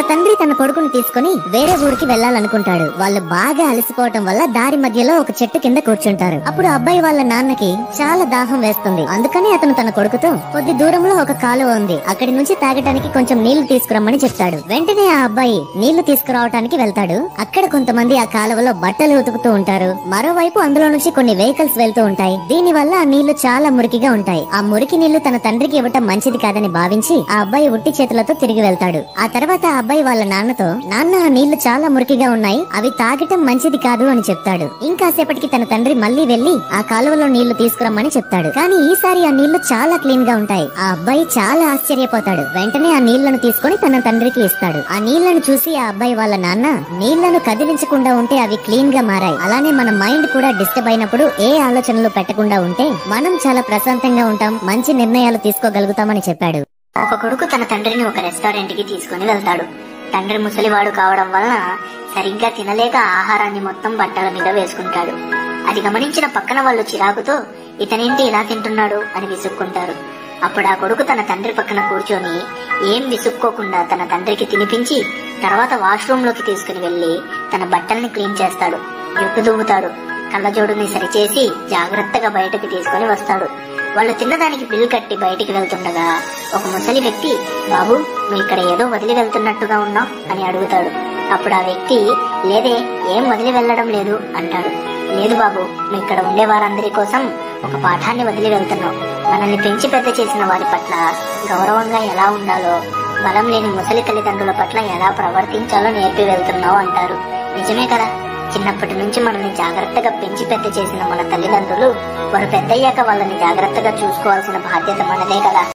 ఒక తండ్రి తన కొడుకుని తీసుకుని వేరే ఊరికి వెళ్లాలనుకుంటాడు. వాళ్ళు బాగా అలసిపోవటం వల్ల దారి మధ్యలో ఒక చెట్టు కింద కూర్చుంటారు. అప్పుడు అబ్బాయి వాళ్ళ నాన్నకి చాలా దాహం వేస్తుంది. అందుకని అతను తన కొడుకుతో కొద్ది దూరంలో ఒక కాలువ ఉంది, అక్కడి నుంచి తాగటానికి కొంచెం నీళ్లు తీసుకురమ్మని చెప్తాడు. వెంటనే ఆ అబ్బాయి నీళ్లు తీసుకురావటానికి వెళ్తాడు. అక్కడ కొంతమంది ఆ కాలువలో బట్టలు ఉతుకుతూ ఉంటారు. మరోవైపు అందులో నుంచి కొన్ని వెహికల్స్ వెళ్తూ ఉంటాయి. దీని వల్ల ఆ నీళ్లు చాలా మురికిగా ఉంటాయి. ఆ మురికి నీళ్లు తన తండ్రికి ఇవ్వటం మంచిది కాదని భావించి ఆ అబ్బాయి ఉట్టి చేతులతో తిరిగి వెళ్తాడు. ఆ తర్వాత ఆ అబ్బాయి వాళ్ళ నాన్నతో, నాన్న ఆ నీళ్లు చాలా మురికిగా ఉన్నాయి, అవి తాగటం మంచిది కాదు అని చెప్తాడు. ఇంకాసేపటికి తన తండ్రి మళ్ళీ వెళ్లి ఆ కాలువలో నీళ్లు తీసుకురమ్మని చెప్తాడు. కానీ ఈసారి ఆ నీళ్లు చాలా క్లీన్ గా ఉంటాయి. ఆ అబ్బాయి చాలా ఆశ్చర్యపోతాడు. వెంటనే ఆ నీళ్లను తీసుకుని తన తండ్రికి ఇస్తాడు. ఆ నీళ్లను చూసి ఆ అబ్బాయి వాళ్ళ నాన్న, నీళ్లను కదిలించకుండా ఉంటే అవి క్లీన్ గా మారాయి, అలానే మన మైండ్ కూడా డిస్టర్బ్ అయినప్పుడు ఏ ఆలోచనలు పెట్టకుండా ఉంటే మనం చాలా ప్రశాంతంగా ఉంటాం, మంచి నిర్ణయాలు తీసుకోగలుగుతామని చెప్పాడు. ఒక కొడుకు తన తండ్రిని ఒక రెస్టారెంట్ కి తీసుకుని వెళ్తాడు. తండ్రి ముసలివాడు కావడం వలన సరిగ్గా తినలేక ఆహారాన్ని మొత్తం బట్టల మీద వేసుకుంటాడు. అది గమనించిన పక్కన వాళ్ళు చిరాకుతో ఇతనేంటి ఇలా తింటున్నాడు అని విసుక్కుంటారు. అప్పుడు ఆ కొడుకు తన తండ్రి పక్కన కూర్చొని ఏం విసుక్కోకుండా తన తండ్రికి తినిపించి తర్వాత వాష్రూమ్ లోకి తీసుకుని వెళ్లి తన బట్టల్ని క్లీన్ చేస్తాడు. జుట్టు దువ్వుతాడు. కళ్ళజోడుని సరిచేసి జాగ్రత్తగా బయటకు తీసుకుని వస్తాడు. వాళ్ళు తిన్నదానికి బిల్ కట్టి బయటికి వెళ్తుండగా ఒక ముసలి వ్యక్తి, బాబు నువ్వు ఇక్కడ ఏదో వదిలి వెళ్తున్నట్టుగా ఉన్నావు అని అడుగుతాడు. అప్పుడు ఆ వ్యక్తి, లేదే, ఏం వదిలి వెళ్లడం లేదు అంటాడు. లేదు బాబు, నువ్వు ఇక్కడ ఉండే వారందరి కోసం ఒక పాఠాన్ని వదిలి వెళ్తున్నావు. మనల్ని పెంచి పెద్ద చేసిన వారి పట్ల గౌరవంగా ఎలా ఉండాలో, బలం లేని ముసలి తల్లిదండ్రుల పట్ల ఎలా ప్రవర్తించాలో నేర్పి వెళ్తున్నావు అంటారు. నిజమే కదా, చిన్నప్పటి నుంచి మనల్ని జాగ్రత్తగా పెంచి పెద్ద చేసిన మన తల్లిదండ్రులు వారు పెద్దయ్యాక వాళ్ళని జాగ్రత్తగా చూసుకోవాల్సిన బాధ్యత మనదే కదా.